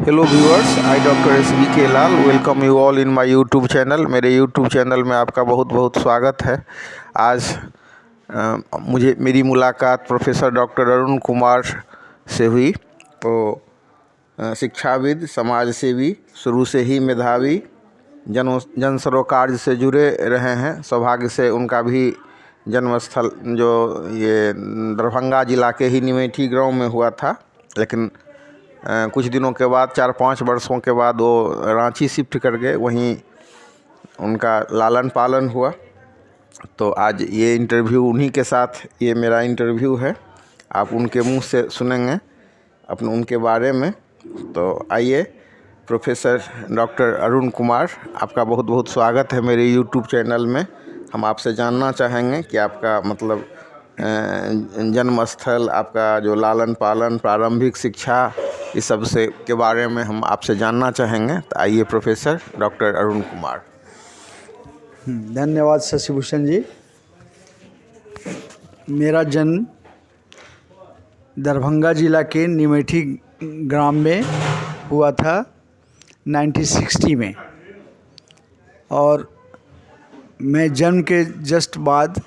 Hello viewers, I doctor SBK Lal welcome you all in my YouTube channel. मेरे YouTube channel में आपका बहुत बहुत स्वागत है। आज मेरी मुलाकात प्रोफेसर डॉक्टर अरुण कुमार से हुई। तो शिक्षाविद, समाज सेवी, शुरू से ही मेधावी, जन सरोकार से जुड़े रहे हैं। सौभाग्य से उनका भी जन्मस्थल जो ये दरभंगा जिला के ही निमेठी गांव में हुआ था, लेकिन कुछ दिनों के बाद 4-5 वर्षों के बाद वो रांची शिफ्ट कर गए, वहीं उनका लालन पालन हुआ। तो आज ये इंटरव्यू उन्हीं के साथ, ये मेरा इंटरव्यू है। आप उनके मुंह से सुनेंगे उनके बारे में। तो आइए, प्रोफेसर डॉक्टर अरुण कुमार, आपका बहुत बहुत स्वागत है मेरे यूट्यूब चैनल में। हम आपसे जानना चाहेंगे कि आपका मतलब जन्म स्थल, आपका जो लालन पालन, प्रारंभिक शिक्षा, इस सब से के बारे में हम आपसे जानना चाहेंगे। तो आइए प्रोफेसर डॉक्टर अरुण कुमार। धन्यवाद शशिभूषण जी। मेरा जन्म दरभंगा जिला के निमेठी ग्राम में हुआ था 1960 में, और मैं जन्म के जस्ट बाद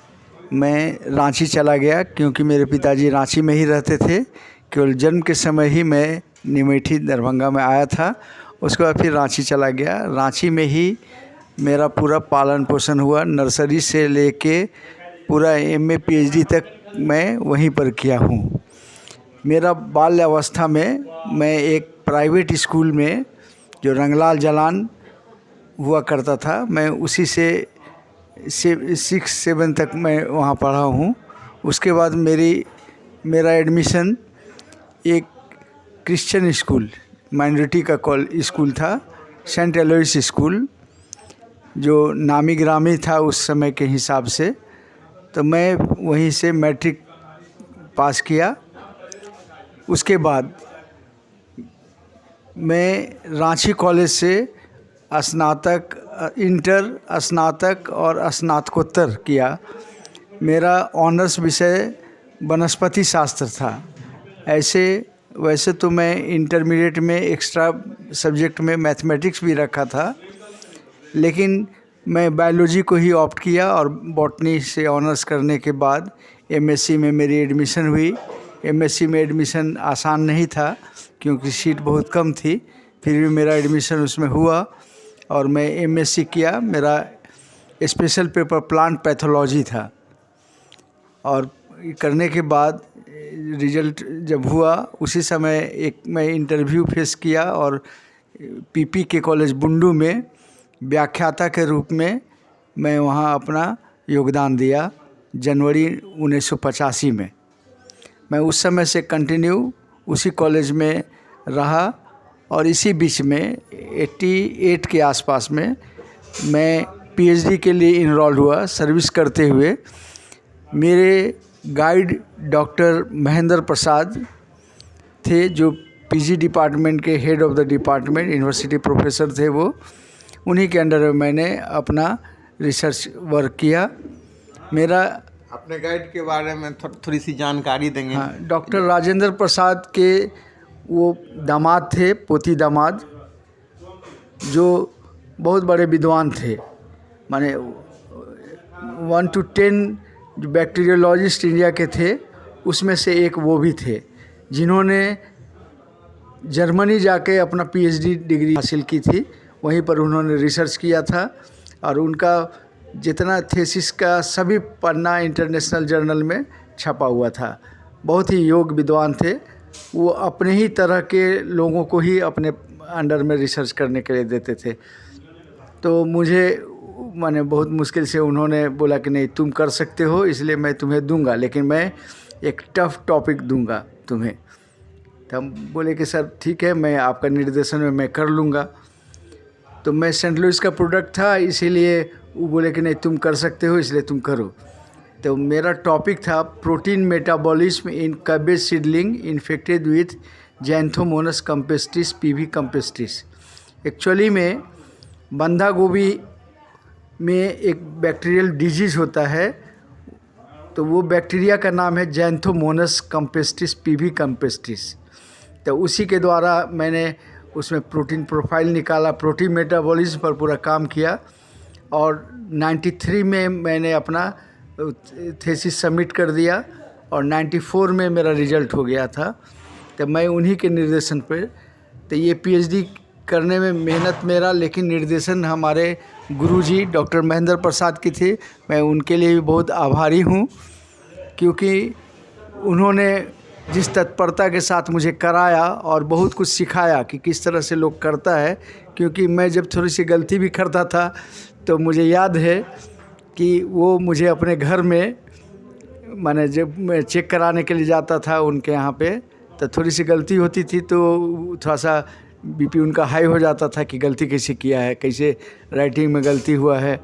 मैं रांची चला गया, क्योंकि मेरे पिताजी रांची में ही रहते थे। केवल जन्म के समय ही मैं निमेठी दरभंगा में आया था, उसके बाद फिर रांची चला गया। रांची में ही मेरा पूरा पालन पोषण हुआ, नर्सरी से लेके पूरा MA PhD तक मैं वहीं पर किया हूँ। मेरा बाल्यावस्था में मैं एक प्राइवेट स्कूल में, जो रंगलाल जलान हुआ करता था, मैं उसी से 6-7 तक मैं वहाँ पढ़ा हूँ। उसके बाद मेरा एडमिशन एक क्रिश्चियन स्कूल, माइनॉरिटी का स्कूल था, सेंट एलोइस स्कूल, जो नामी ग्रामी था उस समय के हिसाब से। तो मैं वहीं से मैट्रिक पास किया। उसके बाद मैं रांची कॉलेज से स्नातक, इंटर, स्नातक और स्नातकोत्तर किया। मेरा ऑनर्स विषय वनस्पति शास्त्र था। वैसे तो मैं इंटरमीडिएट में एक्स्ट्रा सब्जेक्ट में मैथमेटिक्स भी रखा था, लेकिन मैं बायोलॉजी को ही ऑप्ट किया, और बॉटनी से ऑनर्स करने के बाद MSc में मेरी एडमिशन हुई। MSc में एडमिशन आसान नहीं था, क्योंकि सीट बहुत कम थी, फिर भी मेरा एडमिशन उसमें हुआ और मैं MSc किया। मेरा स्पेशल पेपर प्लांट पैथोलॉजी था, और करने के बाद रिजल्ट जब हुआ, उसी समय मैं इंटरव्यू फेस किया, और PPK कॉलेज बुंडू में व्याख्याता के रूप में मैं वहाँ अपना योगदान दिया जनवरी 1985 में। मैं उस समय से कंटिन्यू उसी कॉलेज में रहा, और इसी बीच में 88 के आसपास में मैं PhD के लिए इनरोल हुआ। सर्विस करते हुए मेरे गाइड डॉक्टर महेंद्र प्रसाद थे, जो PG डिपार्टमेंट के head of the department, university professor थे वो। उन्हीं के अंडर में मैंने अपना रिसर्च वर्क किया। मेरा अपने गाइड के बारे में थोड़ी सी जानकारी देंगे? हाँ, डॉक्टर राजेंद्र प्रसाद के वो दामाद थे, पोती दामाद, जो बहुत बड़े विद्वान थे। माने 1 to 10 जो बैक्टीरियोलॉजिस्ट इंडिया के थे, उसमें से एक वो भी थे, जिन्होंने जर्मनी जाके अपना PhD डिग्री हासिल की थी। वहीं पर उन्होंने रिसर्च किया था, और उनका जितना थीसिस का सभी पन्ना इंटरनेशनल जर्नल में छपा हुआ था। बहुत ही योग्य विद्वान थे वो, अपने ही तरह के लोगों को ही अपने अंडर में रिसर्च करने के लिए देते थे। तो मुझे माने बहुत मुश्किल से उन्होंने बोला कि नहीं, तुम कर सकते हो, इसलिए मैं तुम्हें दूंगा, लेकिन मैं एक टफ़ टॉपिक दूंगा तुम्हें। तो हम बोले कि सर ठीक है, मैं आपका निर्देशन में मैं कर लूँगा। तो मैं सेंट लुइस का प्रोडक्ट था, इसीलिए वो बोले कि नहीं, तुम कर सकते हो, इसलिए तुम करो। तो मेरा टॉपिक था protein metabolism in cabbage seedling infected with Xanthomonas campestris PV campestris. Actually में बंधा गोभी में एक बैक्टीरियल डिजीज़ होता है, तो वो बैक्टीरिया का नाम है जैंथोमोनस कैम्पेस्ट्रिस PV कैम्पेस्ट्रिस। तो उसी के द्वारा मैंने उसमें प्रोटीन प्रोफाइल निकाला, प्रोटीन मेटाबॉलिज्म पर पूरा काम किया। और 93 में मैंने अपना थीसिस सबमिट कर दिया और 94 में मेरा रिजल्ट हो गया था। तो मैं उन्हीं के निर्देशन पे, तो ये पीएचडी करने में मेहनत मेरा, लेकिन निर्देशन हमारे गुरुजी डॉक्टर महेंद्र प्रसाद की थी। मैं उनके लिए भी बहुत आभारी हूँ, क्योंकि उन्होंने जिस तत्परता के साथ मुझे कराया और बहुत कुछ सिखाया कि किस तरह से लोग करता है। क्योंकि मैं जब थोड़ी सी गलती भी करता था तो मुझे याद है कि वो मुझे अपने घर में, माने जब मैं चेक कराने के लिए जाता था उनके यहाँ पे, तो थोड़ी सी गलती होती थी तो थोड़ा सा बीपी उनका हाई हो जाता था कि गलती कैसे किया है, कैसे राइटिंग में गलती हुआ है,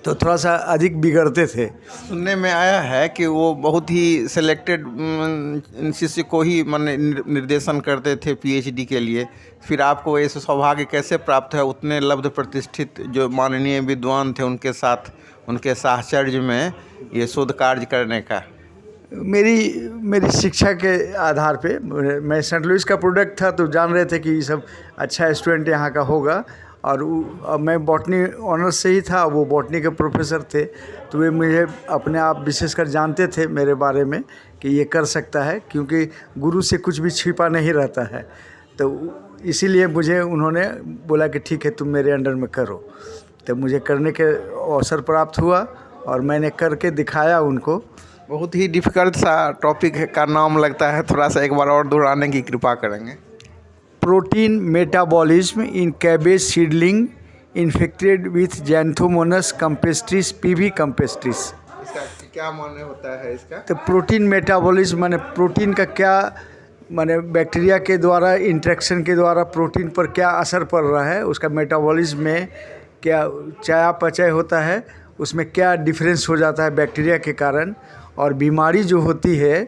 तो थोड़ा सा अधिक बिगड़ते थे। सुनने में आया है कि वो बहुत ही सिलेक्टेड शिष्य को ही निर्देशन करते थे पीएचडी के लिए। फिर आपको ऐसे सौभाग्य कैसे प्राप्त है उतने लब्ध प्रतिष्ठित जो माननीय विद्वान थे उनके साथ, उनके साहचर्य में ये शोध कार्य करने का? मेरी शिक्षा के आधार पे, मैं सेंट लुइस का प्रोडक्ट था, तो जान रहे थे कि ये सब अच्छा स्टूडेंट यहाँ का होगा। और मैं बॉटनी ऑनर्स से ही था, वो बॉटनी के प्रोफेसर थे, तो वे मुझे अपने आप विशेषकर जानते थे मेरे बारे में कि ये कर सकता है, क्योंकि गुरु से कुछ भी छिपा नहीं रहता है। तो इसीलिए मुझे उन्होंने बोला कि ठीक है तुम मेरे अंडर में करो। तो मुझे करने के अवसर प्राप्त हुआ और मैंने करके दिखाया उनको। बहुत ही डिफ़िकल्ट सा टॉपिक का नाम लगता है, थोड़ा सा एक बार और दोहराने की कृपा करेंगे? Protein metabolism in cabbage seedling infected with Xanthomonas campestris PV campestris. इसका क्या माने होता है इसका? तो प्रोटीन मेटाबॉलिज्म माने प्रोटीन का क्या, माने बैक्टीरिया के द्वारा इंटरेक्शन के द्वारा प्रोटीन पर क्या असर पड़ रहा है, उसका मेटाबॉलिज्म में क्या चयापचय होता है, उसमें क्या डिफरेंस हो जाता है बैक्टीरिया के कारण। और बीमारी जो होती है,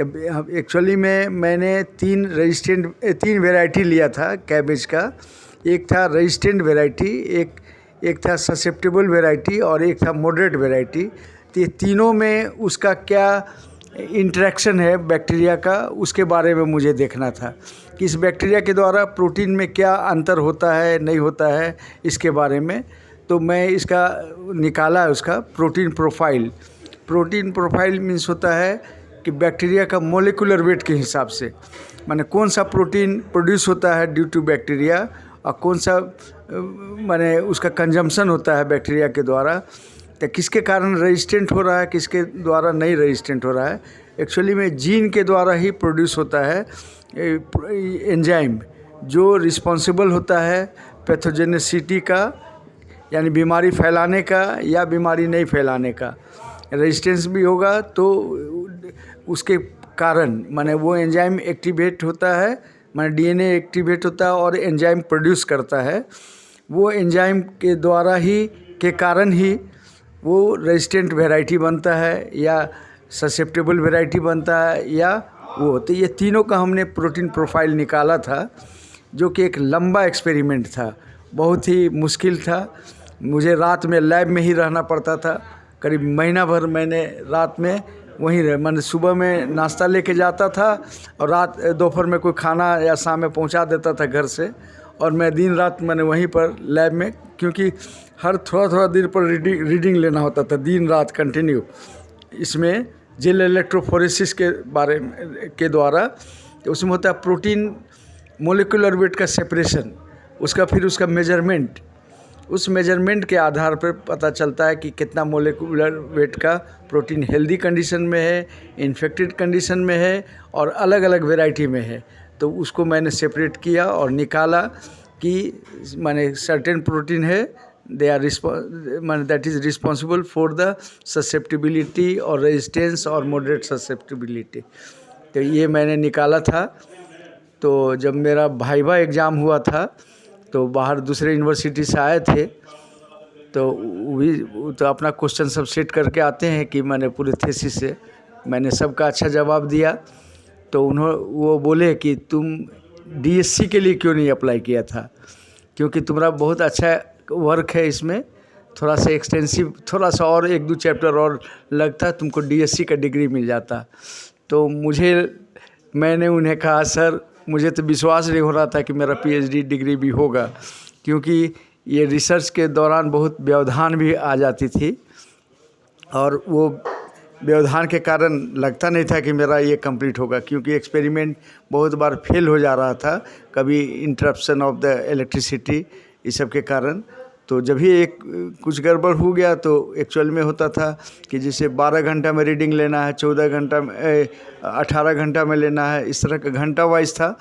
एक्चुअली में मैंने तीन वैरायटी लिया था कैबेज का। एक था रेजिस्टेंट वैरायटी, एक था ससेप्टेबल वैरायटी और एक था मॉडरेट वैरायटी। तो ये तीनों में उसका क्या इंटरेक्शन है बैक्टीरिया का, उसके बारे में मुझे देखना था कि इस बैक्टीरिया के द्वारा प्रोटीन में क्या अंतर होता है नहीं होता है, इसके बारे में। तो मैं इसका निकाला है उसका protein profile. Protein profile means होता है कि बैक्टीरिया का मोलिकुलर वेट के हिसाब से, माने कौन सा प्रोटीन प्रोड्यूस होता है ड्यू टू बैक्टीरिया और कौन सा माने उसका कंजम्पशन होता है बैक्टीरिया के द्वारा, तो किसके कारण रेजिस्टेंट हो रहा है, किसके द्वारा नहीं रेजिस्टेंट हो रहा है। एक्चुअली में जीन के द्वारा ही प्रोड्यूस होता है एंजाइम, जो रिस्पॉन्सिबल होता है पैथोजेनिसिटी का, यानी बीमारी फैलाने का या बीमारी नहीं फैलाने का। रेजिस्टेंस भी होगा तो उसके कारण माने वो एंजाइम एक्टिवेट होता है, माने डीएनए एक्टिवेट होता है और एंजाइम प्रोड्यूस करता है। वो एंजाइम के द्वारा ही, के कारण ही वो रेजिस्टेंट वैरायटी बनता है या ससेप्टेबल वैरायटी बनता है या वो। तो ये तीनों का हमने प्रोटीन प्रोफाइल निकाला था, जो कि एक लंबा एक्सपेरिमेंट था, बहुत ही मुश्किल था। मुझे रात में लैब में ही रहना पड़ता था, करीब महीना भर मैंने रात में वहीं रह, मैंने सुबह में नाश्ता लेके जाता था और रात दोपहर में कोई खाना या शाम में पहुंचा देता था घर से, और मैं दिन रात मैंने वहीं पर लैब में, क्योंकि हर थोड़ा देर पर रीडिंग लेना होता था दिन रात कंटिन्यू। इसमें जेल इलेक्ट्रोफोरेसिस के बारे में के द्वारा, तो उसमें होता है प्रोटीन मोलिकुलर वेट का सेपरेशन, उसका फिर उसका मेजरमेंट, उस मेजरमेंट के आधार पर पता चलता है कि कितना मोलिकुलर वेट का प्रोटीन हेल्दी कंडीशन में है, इन्फेक्टेड कंडीशन में है और अलग अलग वैरायटी में है। तो उसको मैंने सेपरेट किया और निकाला कि माने सर्टेन प्रोटीन है, दे आर माने that is responsible for the susceptibility और रेजिस्टेंस और मॉडरेट ससेप्टिबिलिटी। तो ये मैंने निकाला था। तो जब मेरा वाइवा एग्ज़ाम हुआ था तो बाहर दूसरे यूनिवर्सिटी से आए थे, तो वो तो अपना क्वेश्चन सब सेट करके आते हैं कि मैंने पूरे थीसिस से मैंने सबका अच्छा जवाब दिया। तो वो बोले कि तुम डीएससी के लिए क्यों नहीं अप्लाई किया था, क्योंकि तुम्हारा बहुत अच्छा वर्क है इसमें, थोड़ा सा एक्सटेंसिव, थोड़ा सा और 1-2 चैप्टर और लगता तुमको डीएससी का डिग्री मिल जाता। तो मैंने उन्हें कहा सर मुझे तो विश्वास नहीं हो रहा था कि मेरा पीएचडी डिग्री भी होगा, क्योंकि ये रिसर्च के दौरान बहुत व्यवधान भी आ जाती थी और वो व्यवधान के कारण लगता नहीं था कि मेरा ये कंप्लीट होगा, क्योंकि एक्सपेरिमेंट बहुत बार फेल हो जा रहा था, कभी इंटरप्शन ऑफ द इलेक्ट्रिसिटी इस सब के कारण। तो जब भी एक कुछ गड़बड़ हो गया तो एक्चुअल में होता था कि जैसे 12 घंटा में रीडिंग लेना है, 14 घंटा में 18 घंटा में लेना है, इस तरह का घंटा वाइज था।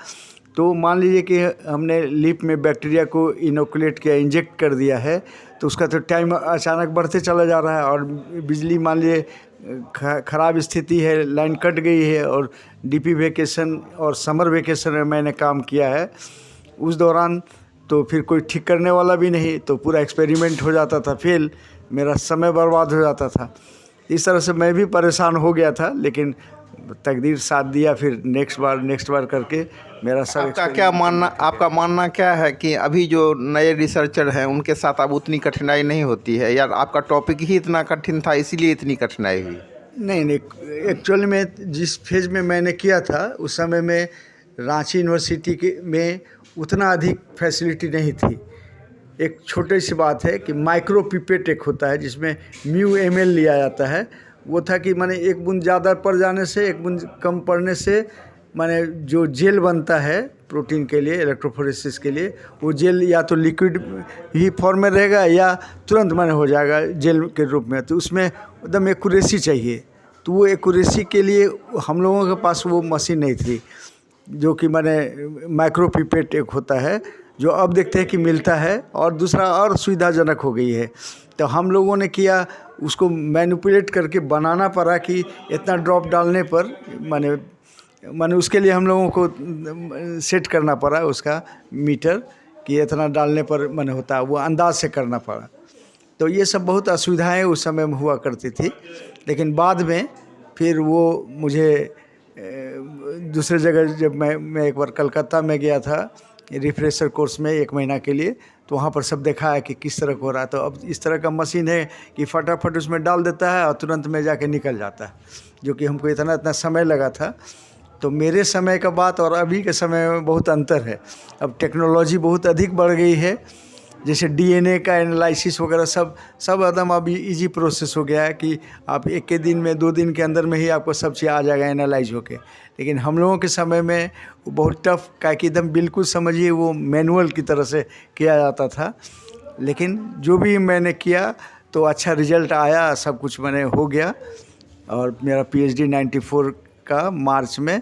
तो मान लीजिए कि हमने लीप में बैक्टीरिया को इनोकुलेट किया, इंजेक्ट कर दिया है, तो उसका तो टाइम अचानक बढ़ते चला जा रहा है और बिजली मान लीजिए ख़राब स्थिति है, लाइन कट गई है और डीपी वेकेशन और समर वेकेशन में मैंने काम किया है उस दौरान, तो फिर कोई ठीक करने वाला भी नहीं, तो पूरा एक्सपेरिमेंट हो जाता था फेल, मेरा समय बर्बाद हो जाता था। इस तरह से मैं भी परेशान हो गया था, लेकिन तकदीर साथ दिया, फिर नेक्स्ट बार करके मेरा सब। आपका मानना क्या है कि अभी जो नए रिसर्चर हैं उनके साथ अब उतनी कठिनाई नहीं होती है, या आपका टॉपिक ही इतना कठिन था इसीलिए इतनी कठिनाई हुई? नहीं, एक्चुअली में जिस फेज में मैंने किया था उस समय में रांची यूनिवर्सिटी में उतना अधिक फैसिलिटी नहीं थी। एक छोटी सी बात है कि माइक्रो पिपेट एक होता है जिसमें μml लिया जाता है। वो था कि माने एक बूंद ज़्यादा पड़ जाने से, एक बूंद कम पड़ने से माने जो जेल बनता है प्रोटीन के लिए, इलेक्ट्रोफोरेसिस के लिए, वो जेल या तो लिक्विड ही फॉर्म में रहेगा या तुरंत माने हो जाएगा जेल के रूप में। तो उसमें एकदम एक्यूरेसी चाहिए, तो वो एक्यूरेसी के लिए हम लोगों के पास वो मशीन नहीं थी, जो कि माने माइक्रो पिपेट एक होता है जो अब देखते हैं कि मिलता है, और दूसरा और सुविधाजनक हो गई है। तो हम लोगों ने किया, उसको मैनिपुलेट करके बनाना पड़ा कि इतना ड्रॉप डालने पर माने उसके लिए हम लोगों को सेट करना पड़ा उसका मीटर कि इतना डालने पर माने होता है, वो अंदाज से करना पड़ा। तो ये सब बहुत असुविधाएं उस समय में हुआ करती थी, लेकिन बाद में फिर वो मुझे दूसरे जगह जब मैं एक बार कलकत्ता में गया था रिफ्रेशर कोर्स में 1 महीना के लिए, तो वहाँ पर सब देखा है कि किस तरह हो रहा है। तो अब इस तरह का मशीन है कि फटाफट उसमें डाल देता है और तुरंत में जाके निकल जाता है, जो कि हमको इतना समय लगा था। तो मेरे समय का बात और अभी के समय में बहुत अंतर है। अब टेक्नोलॉजी बहुत अधिक बढ़ गई है, जैसे डीएनए का एनालिसिस वगैरह सब एकदम अभी इजी प्रोसेस हो गया है कि आप 1 के दिन में 2 दिन के अंदर में ही आपको सब चीज़ आ जाएगा एनालाइज होके। लेकिन हम लोगों के समय में वो बहुत टफ का कि एकदम बिल्कुल समझिए वो मैनुअल की तरह से किया जाता था। लेकिन जो भी मैंने किया तो अच्छा रिजल्ट आया, सब कुछ मैंने हो गया, और मेरा पीएचडी 94 का मार्च में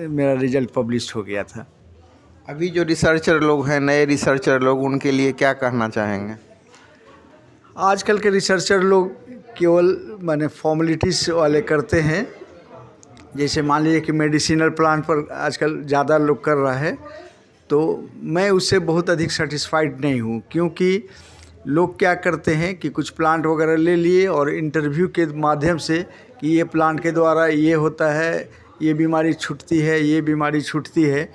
मेरा रिजल्ट पब्लिश हो गया था। अभी जो रिसर्चर लोग हैं, नए रिसर्चर लोग, उनके लिए क्या कहना चाहेंगे? आजकल के रिसर्चर लोग केवल माने फॉर्मेलिटीज़ वाले करते हैं। जैसे मान लीजिए कि मेडिसिनल प्लांट पर आजकल ज़्यादा लोग कर रहा है, तो मैं उससे बहुत अधिक सेटिस्फाइड नहीं हूँ, क्योंकि लोग क्या करते हैं कि कुछ प्लांट वगैरह ले लिए और इंटरव्यू के माध्यम से कि ये प्लांट के द्वारा ये होता है, ये बीमारी छूटती है, ये बीमारी छूटती है।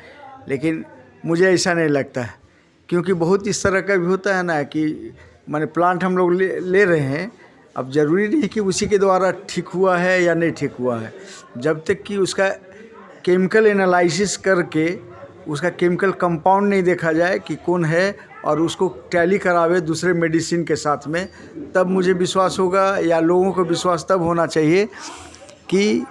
लेकिन मुझे ऐसा नहीं लगता है, क्योंकि बहुत इस तरह का भी होता है ना कि माने प्लांट हम लोग ले रहे हैं, अब ज़रूरी नहीं कि उसी के द्वारा ठीक हुआ है या नहीं ठीक हुआ है, जब तक कि उसका केमिकल एनालिसिस करके उसका केमिकल कंपाउंड नहीं देखा जाए कि कौन है और उसको टैली करावे दूसरे मेडिसिन के साथ में, तब मुझे विश्वास होगा, या लोगों को विश्वास तब होना चाहिए कि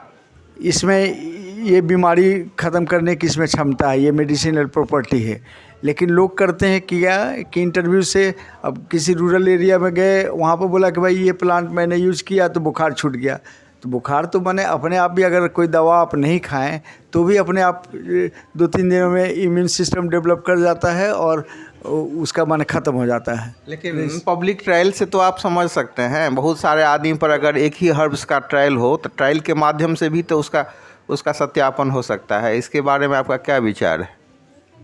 इसमें ये बीमारी ख़त्म करने की इसमें क्षमता है, ये मेडिसिनल प्रॉपर्टी है। लेकिन लोग करते हैं कि इंटरव्यू से, अब किसी रूरल एरिया में गए, वहाँ पर बोला कि भाई ये प्लांट मैंने यूज़ किया तो बुखार छूट गया। तो बुखार तो माने अपने आप भी, अगर कोई दवा आप नहीं खाएं तो भी अपने आप 2-3 दिनों में इम्यून सिस्टम डेवलप कर जाता है और उसका माने ख़त्म हो जाता है। लेकिन पब्लिक ट्रायल से तो आप समझ सकते हैं, बहुत सारे आदमी पर अगर एक ही हर्ब्स का ट्रायल हो तो ट्रायल के माध्यम से भी तो उसका सत्यापन हो सकता है। इसके बारे में आपका क्या विचार है?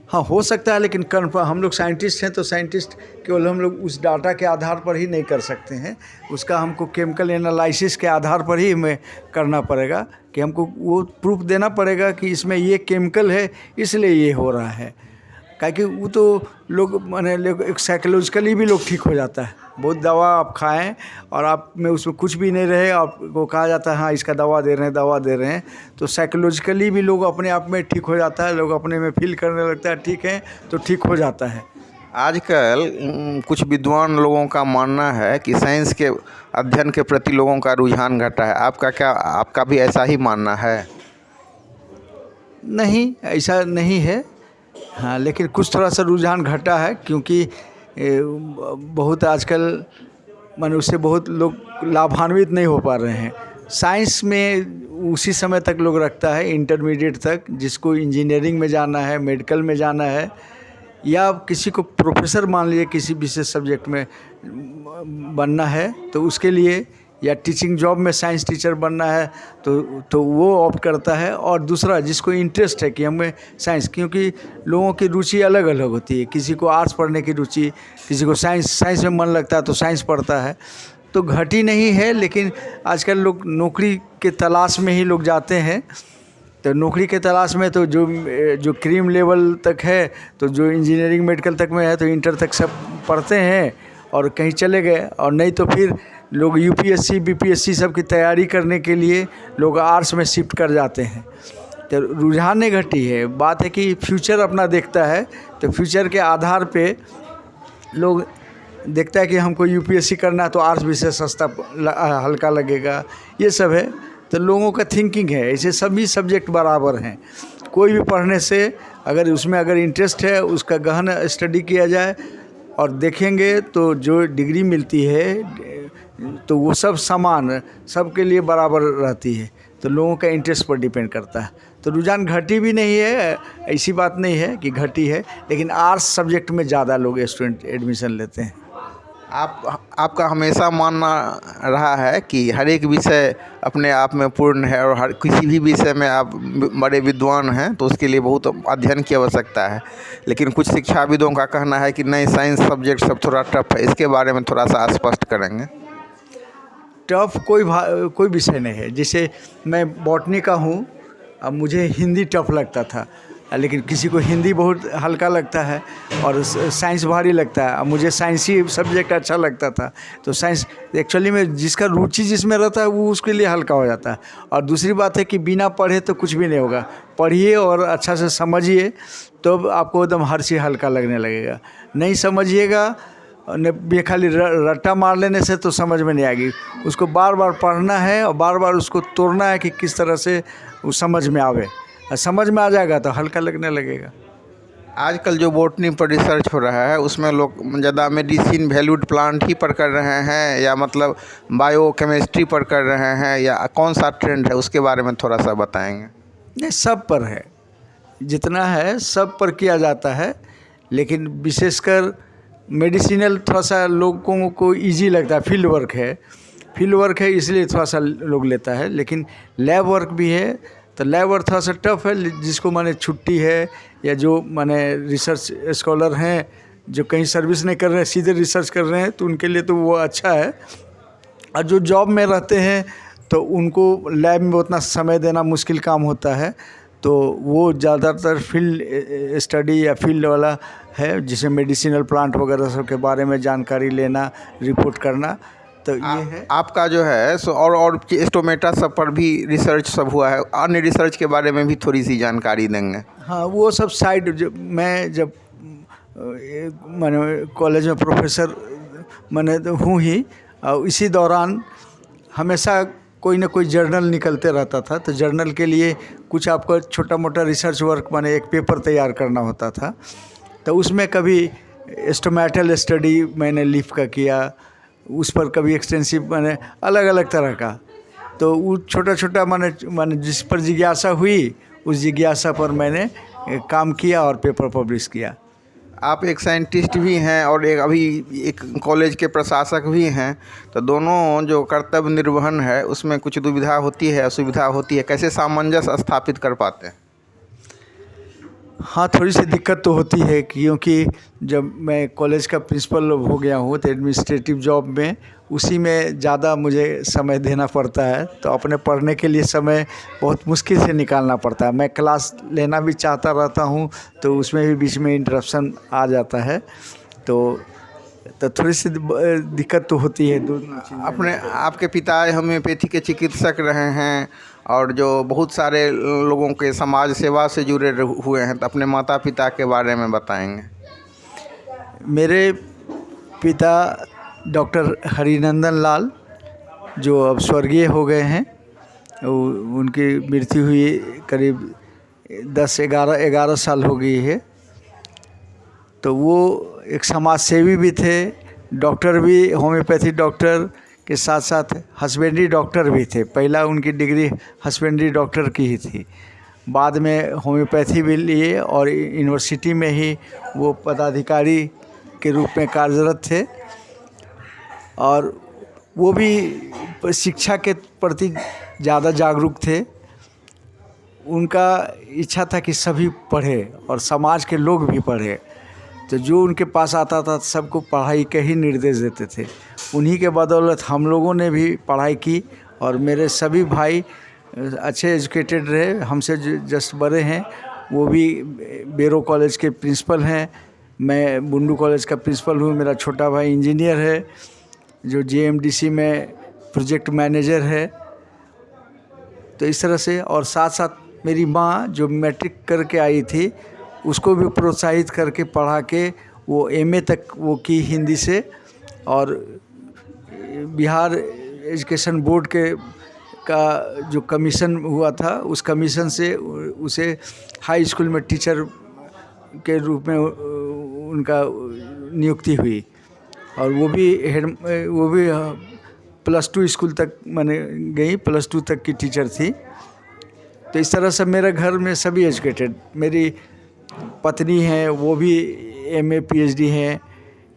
हाँ, हो सकता है, लेकिन कन्फर्म हम लोग साइंटिस्ट हैं, तो साइंटिस्ट केवल हम लोग उस डाटा के आधार पर ही नहीं कर सकते हैं, उसका हमको केमिकल एनालिसिस के आधार पर ही हमें करना पड़ेगा कि हमको वो प्रूफ देना पड़ेगा कि इसमें ये केमिकल है इसलिए ये हो रहा है। क्या कि वो तो लोग माने एक साइकोलॉजिकली भी लोग ठीक हो जाता है। बहुत दवा आप खाएं और आप में उसमें कुछ भी नहीं रहे, आपको कहा जाता है हाँ इसका दवा दे रहे हैं, तो साइकोलॉजिकली भी लोग अपने आप में ठीक हो जाता है, लोग अपने में फील करने लगता है ठीक है, तो ठीक हो जाता है। आजकल कुछ विद्वान लोगों का मानना है कि साइंस के अध्ययन के प्रति लोगों का रुझान घटा है। आपका भी ऐसा ही मानना है? नहीं, ऐसा नहीं है। हाँ, लेकिन कुछ थोड़ा सा रुझान घटा है, क्योंकि बहुत आजकल माने उससे बहुत लोग लाभान्वित नहीं हो पा रहे हैं। साइंस में उसी समय तक लोग रखता है, इंटरमीडिएट तक, जिसको इंजीनियरिंग में जाना है, मेडिकल में जाना है, या किसी को प्रोफेसर मान लीजिए किसी विशेष सब्जेक्ट में बनना है, तो उसके लिए, या टीचिंग जॉब में साइंस टीचर बनना है तो वो ऑप्ट करता है। और दूसरा जिसको इंटरेस्ट है कि हमें साइंस, क्योंकि लोगों की रुचि अलग अलग होती है, किसी को आर्ट्स पढ़ने की रुचि, किसी को साइंस में मन लगता है तो साइंस पढ़ता है, तो घटी नहीं है। लेकिन आजकल लोग नौकरी के तलाश में ही लोग जाते हैं, तो नौकरी के तलाश में तो जो क्रीम लेवल तक है, तो जो इंजीनियरिंग मेडिकल तक में है तो इंटर तक सब पढ़ते हैं और कहीं चले गए, और नहीं तो फिर लोग यूपीएससी बीपीएससी सब की तैयारी करने के लिए लोग आर्ट्स में शिफ्ट कर जाते हैं। तो रुझान नहीं घटी है, बात है कि फ्यूचर अपना देखता है, तो फ्यूचर के आधार पे लोग देखता है कि हमको यूपीएससी करना है तो आर्ट्स विषय सस्ता हल्का लगेगा, ये सब है। तो लोगों का थिंकिंग है, ऐसे सभी सब्जेक्ट बराबर हैं, कोई भी पढ़ने से अगर उसमें अगर इंटरेस्ट है, उसका गहन स्टडी किया जाए और देखेंगे तो जो डिग्री मिलती है तो वो सब समान सबके लिए बराबर रहती है। तो लोगों का इंटरेस्ट पर डिपेंड करता है। तो रुझान घटी भी नहीं है, ऐसी बात नहीं है कि घटी है, लेकिन आर्ट्स सब्जेक्ट में ज़्यादा लोग स्टूडेंट एडमिशन लेते हैं। आपका हमेशा मानना रहा है कि हर एक विषय अपने आप में पूर्ण है और हर किसी भी विषय में आप बड़े विद्वान हैं तो उसके लिए बहुत अध्ययन की आवश्यकता है, लेकिन कुछ शिक्षाविदों का कहना है कि नहीं, साइंस सब्जेक्ट सब थोड़ा टफ है। इसके बारे में थोड़ा सा स्पष्ट करेंगे? टफ कोई विषय नहीं है। जैसे मैं बॉटनी का हूँ, अब मुझे हिंदी टफ लगता था, लेकिन किसी को हिंदी बहुत हल्का लगता है और साइंस भारी लगता है। अब मुझे साइंसी सब्जेक्ट अच्छा लगता था, तो साइंस एक्चुअली में जिसका रुचि जिसमें रहता है वो उसके लिए हल्का हो जाता है। और दूसरी बात है कि बिना पढ़े तो कुछ भी नहीं होगा, पढ़िए और अच्छा से समझिए तो आपको एकदम हर चीज़ हल्का लगने लगेगा। नहीं समझिएगा, ये खाली रट्टा मार लेने से तो समझ में नहीं आएगी, उसको बार बार पढ़ना है और बार बार उसको तोड़ना है कि किस तरह से वो समझ में आवे, समझ में आ जाएगा तो हल्का लगने लगेगा। आजकल जो बॉटनी पर रिसर्च हो रहा है उसमें लोग ज़्यादा मेडिसिन वैल्यूड प्लांट ही पर कर रहे हैं, या मतलब बायो केमिस्ट्री पर कर रहे हैं, या कौन सा ट्रेंड है उसके बारे में थोड़ा सा बताएंगे? नहीं, सब पर है, जितना है सब पर किया जाता है, लेकिन विशेषकर मेडिसिनल थोड़ा सा लोगों को इजी लगता है। फील्ड वर्क है इसलिए थोड़ा सा लोग लेता है, लेकिन लैब वर्क भी है, तो लैब वर्क थोड़ा सा टफ है। जिसको माने छुट्टी है, या जो माने रिसर्च स्कॉलर हैं जो कहीं सर्विस नहीं कर रहे हैं, सीधे रिसर्च कर रहे हैं, तो उनके लिए तो वो अच्छा है। और जो जॉब में रहते हैं तो उनको लैब में उतना समय देना मुश्किल काम होता है, तो वो ज़्यादातर फील्ड स्टडी या फील्ड वाला है, जिसे मेडिसिनल प्लांट वगैरह सब के बारे में जानकारी लेना, रिपोर्ट करना। तो ये है आपका जो है सो, और स्टोमेटा सब पर भी रिसर्च सब हुआ है, अन्य रिसर्च के बारे में भी थोड़ी सी जानकारी देंगे? हाँ, वो सब साइड मैं जब मैंने कॉलेज में प्रोफेसर मैंने तो हूँ ही, और इसी दौरान हमेशा कोई ना कोई जर्नल निकलते रहता था, तो जर्नल के लिए कुछ आपको छोटा मोटा रिसर्च वर्क माने एक पेपर तैयार करना होता था, तो उसमें कभी स्टोमेटल स्टडी मैंने लीफ का किया, उस पर कभी एक्सटेंसिव मैंने अलग अलग तरह का, तो वो छोटा छोटा मैंने जिस पर जिज्ञासा हुई उस जिज्ञासा पर मैंने काम किया और पेपर पब्लिश किया। आप एक साइंटिस्ट भी हैं और अभी एक कॉलेज के प्रशासक भी हैं, तो दोनों जो कर्तव्य निर्वहन है उसमें कुछ दुविधा होती है, असुविधा होती है, कैसे सामंजस्य स्थापित कर पाते हैं? हाँ, थोड़ी सी दिक्कत तो होती है, क्योंकि जब मैं कॉलेज का प्रिंसिपल हो गया हूँ तो एडमिनिस्ट्रेटिव जॉब में उसी में ज़्यादा मुझे समय देना पड़ता है, तो अपने पढ़ने के लिए समय बहुत मुश्किल से निकालना पड़ता है। मैं क्लास लेना भी चाहता रहता हूँ तो उसमें भी बीच में इंटरप्शन आ जाता है, तो थोड़ी सी दिक्कत तो होती है। अपने आपके पिता होम्योपैथी के चिकित्सक रहे हैं और जो बहुत सारे लोगों के समाज सेवा से जुड़े हुए हैं, तो अपने माता पिता के बारे में बताएंगे। मेरे पिता डॉक्टर हरिनंदन लाल, जो अब स्वर्गीय हो गए हैं, उनकी मृत्यु हुई करीब 10-11 साल हो गई है। तो वो एक समाज सेवी भी थे, डॉक्टर भी, होम्योपैथी डॉक्टर के साथ साथ हस्बेंड्री डॉक्टर भी थे। पहला उनकी डिग्री हस्बेंड्री डॉक्टर की ही थी, बाद में होम्योपैथी भी लिए और यूनिवर्सिटी में ही वो पदाधिकारी के रूप में कार्यरत थे। और वो भी शिक्षा के प्रति ज़्यादा जागरूक थे। उनका इच्छा था कि सभी पढ़े और समाज के लोग भी पढ़े, तो जो उनके पास आता था सबको पढ़ाई के ही निर्देश देते थे। उन्हीं के बदौलत हम लोगों ने भी पढ़ाई की और मेरे सभी भाई अच्छे एजुकेटेड रहे। हमसे जस्ट बड़े हैं, वो भी बेरो कॉलेज के प्रिंसिपल हैं, मैं बुंडू कॉलेज का प्रिंसिपल हूँ। मेरा छोटा भाई इंजीनियर है जो जेएमडीसी में प्रोजेक्ट मैनेजर है। तो इस तरह से, और साथ साथ मेरी माँ जो मैट्रिक करके आई थी उसको भी प्रोत्साहित करके पढ़ा के वो एमए तक वो की हिंदी से, और बिहार एजुकेशन बोर्ड का जो कमीशन हुआ था उस कमीशन से उसे हाई स्कूल में टीचर के रूप में उनका नियुक्ति हुई। और वो भी +2 स्कूल तक माने गई, +2 तक की टीचर थी। तो इस तरह से मेरे घर में सभी एजुकेटेड। मेरी पत्नी है, वो भी एमए पीएचडी है,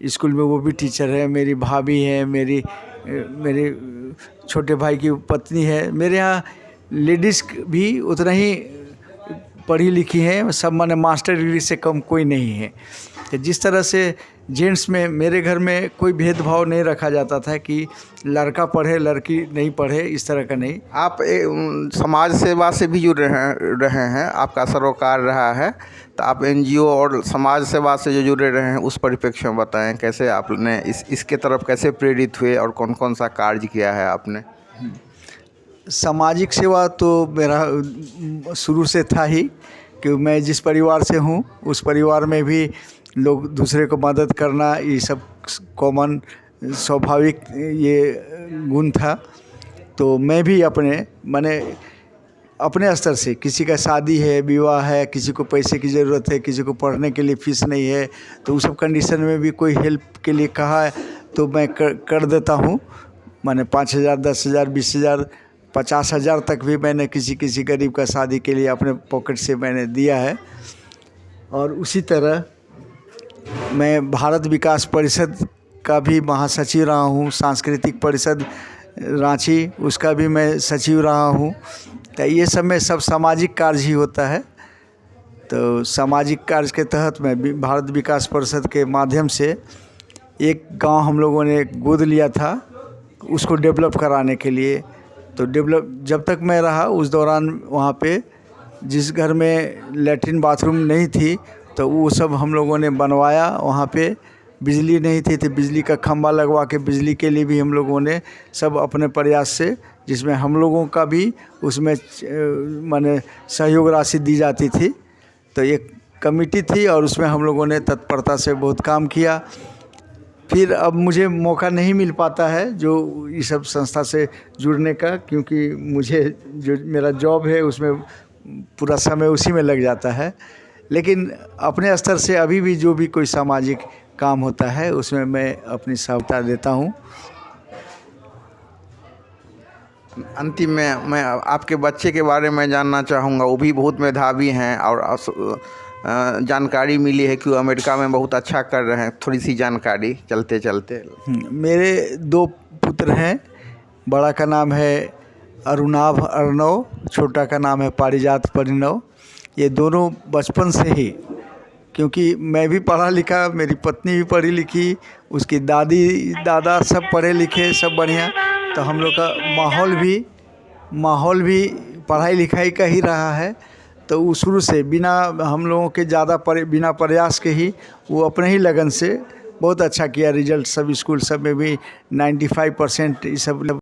स्कूल में वो भी टीचर है। मेरी भाभी है, मेरे छोटे भाई की पत्नी है। मेरे यहाँ लेडीज़ भी उतना ही पढ़ी लिखी हैं, सब माने मास्टर डिग्री से कम कोई नहीं है। तो जिस तरह से जेंट्स में मेरे घर में कोई भेदभाव नहीं रखा जाता था कि लड़का पढ़े लड़की नहीं पढ़े, इस तरह का नहीं। आप समाज सेवा से भी जुड़ रहे हैं, आपका सरोकार रहा है, तो आप एनजीओ और समाज सेवा से जो जुड़े रहे हैं उस परिप्रेक्ष्य में बताएं, कैसे आपने इसके तरफ कैसे प्रेरित हुए और कौन कौन सा कार्य किया है आपने। सामाजिक सेवा तो मेरा शुरू से था ही, कि मैं जिस परिवार से हूँ उस परिवार में भी लोग दूसरे को मदद करना, ये सब कॉमन स्वाभाविक ये गुण था। तो मैं भी अपने स्तर से, किसी का शादी है, विवाह है, किसी को पैसे की ज़रूरत है, किसी को पढ़ने के लिए फीस नहीं है, तो उस सब कंडीशन में भी कोई हेल्प के लिए कहा है तो मैं कर देता हूँ। 5,000, 10,000, 20,000, 50,000 तक भी मैंने किसी गरीब का शादी के लिए अपने पॉकेट से मैंने दिया है। और उसी तरह मैं भारत विकास परिषद का भी महासचिव रहा हूँ, सांस्कृतिक परिषद रांची उसका भी मैं सचिव रहा हूँ। तो ये सब में सब सामाजिक कार्य ही होता है। तो सामाजिक कार्य के तहत मैं भारत विकास परिषद के माध्यम से एक गांव हम लोगों ने गोद लिया था उसको डेवलप कराने के लिए। तो जब तक मैं रहा उस दौरान वहाँ पे जिस घर में लैट्रिन बाथरूम नहीं थी तो वो सब हम लोगों ने बनवाया। वहाँ पे बिजली नहीं थी तो बिजली का खंभा लगवा के बिजली के लिए भी हम लोगों ने सब अपने प्रयास से, जिसमें हम लोगों का भी उसमें सहयोग राशि दी जाती थी। तो एक कमेटी थी और उसमें हम लोगों ने तत्परता से बहुत काम किया। फिर अब मुझे मौका नहीं मिल पाता है जो इस सब संस्था से जुड़ने का, क्योंकि मुझे जो मेरा जॉब है उसमें पूरा समय उसी में लग जाता है। लेकिन अपने स्तर से अभी भी जो भी कोई सामाजिक काम होता है उसमें मैं अपनी सहायता देता हूँ। अंतिम में मैं आपके बच्चे के बारे में जानना चाहूँगा। वो भी बहुत मेधावी हैं और जानकारी मिली है कि वो अमेरिका में बहुत अच्छा कर रहे हैं। थोड़ी सी जानकारी चलते चलते। मेरे 2 पुत्र हैं। बड़ा का नाम है अरुणाभ अर्णव, छोटा का नाम है पारिजात परिणव। ये दोनों बचपन से ही, क्योंकि मैं भी पढ़ा लिखा, मेरी पत्नी भी पढ़ी लिखी, उसकी दादी दादा सब पढ़े लिखे, सब बढ़िया। तो हम लोग का माहौल भी पढ़ाई लिखाई का ही रहा है। तो वो शुरू से बिना हम लोगों के ज़्यादा बिना प्रयास के ही वो अपने ही लगन से बहुत अच्छा किया। रिजल्ट सब स्कूल सब में भी 95% ये सब